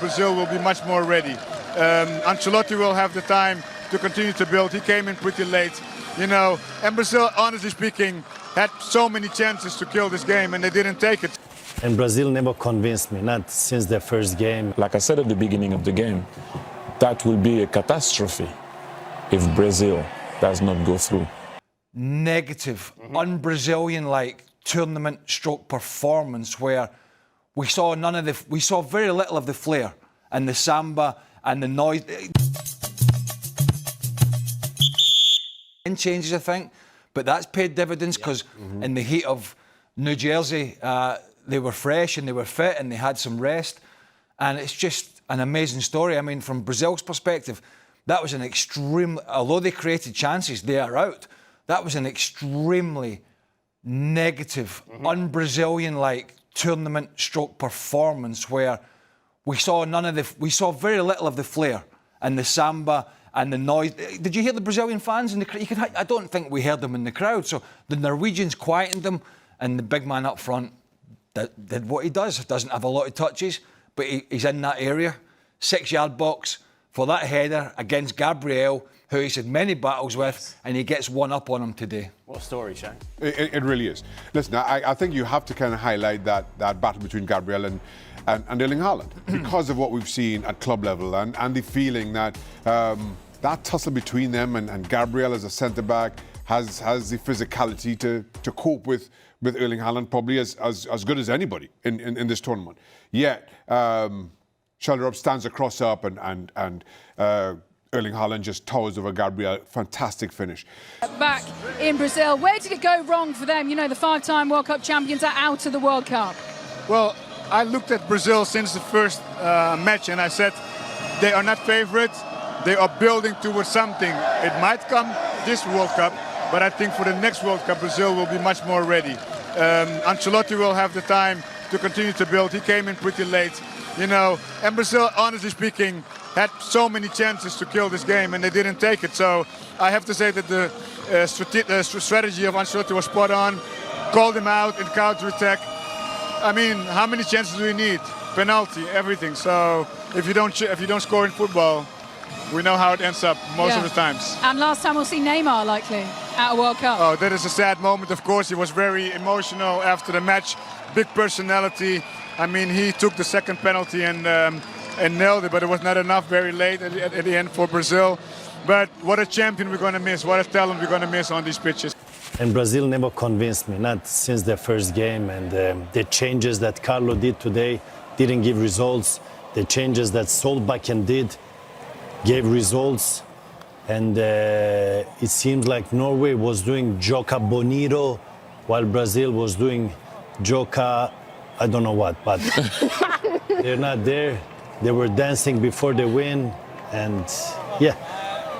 Brazil will be much more ready. Ancelotti will have the time to continue to build. He came in pretty late, and Brazil, honestly speaking, had so many chances to kill this game and they didn't take it. And Brazil never convinced me, not since the first game. Like I said at the beginning of the game, that will be a catastrophe if Brazil does not go through. Negative, un-Brazilian-like tournament stroke performance where we saw very little of the flair and the samba and the noise. In changes, I think, but that's paid dividends because in the heat of New Jersey, they were fresh and they were fit and they had some rest, and it's just an amazing story. I mean, from Brazil's perspective, that was an although they created chances, they are out. That was an extremely negative, un-Brazilian-like tournament stroke performance where we saw very little of the flair and the samba and the noise. Did you hear the Brazilian fans in the crowd? I don't think we heard them in the crowd. So the Norwegians quietened them, and the big man up front did what he does. Doesn't have a lot of touches, but he's in that area, 6-yard box for that header against Gabriel, who he's had many battles with, and he gets one up on him today. What a story, Shane. It really is. Listen, I think you have to kind of highlight that battle between Gabriel and Erling Haaland because of what we've seen at club level and the feeling that that tussle between them and Gabriel as a centre-back has the physicality to cope with Erling Haaland probably as good as anybody in this tournament. Yet, shoulder up, stands across up and Erling Haaland just towers over Gabriel. Fantastic finish. Back in Brazil, where did it go wrong for them? The 5-time World Cup champions are out of the World Cup. Well, I looked at Brazil since the first match and I said they are not favourites. They are building towards something. It might come this World Cup, but I think for the next World Cup, Brazil will be much more ready. Ancelotti will have the time to continue to build. He came in pretty late, and Brazil, honestly speaking, had so many chances to kill this game and they didn't take it. So I have to say that the strategy of Ancelotti was spot on. Called him out in counter-attack. I mean, how many chances do we need? Penalty, everything. So if you don't score in football, we know how it ends up most of the times. And last time we'll see Neymar likely at a World Cup. Oh, that is a sad moment, of course. He was very emotional after the match. Big personality. I mean, he took the second penalty and nailed it, but it was not enough, very late at the end for Brazil. But what a champion we're going to miss, what a talent we're going to miss on these pitches. And Brazil never convinced me, not since the first game. And the changes that Carlo did today didn't give results. The changes that Solbakken did gave results. And it seems like Norway was doing Joga Bonito while Brazil was doing Joga, I don't know what, but they're not there. They were dancing before the win, and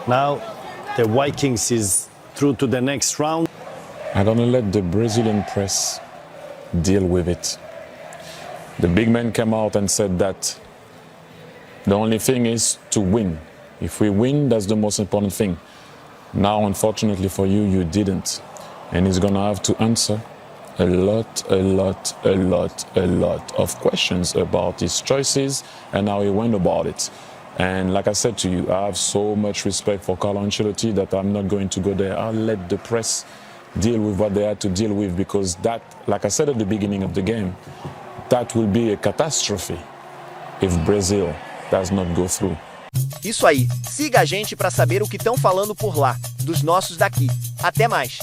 now the Vikings is through to the next round. I'm gonna let the Brazilian press deal with it. The big man came out and said that the only thing is to win. If we win, that's the most important thing. Now, unfortunately for you, you didn't. And he's gonna have to answer a lot of questions about his choices and how he went about it. And like I said to you, I have so much respect for Carlo Ancelotti that I'm not going to go there. I'll let the press deal with what they had to deal with, because that, like I said at the beginning of the game, that will be a catastrophe if Brazil does not go through. Isso aí, siga a gente para saber o que estão falando por lá, dos nossos daqui. Até mais!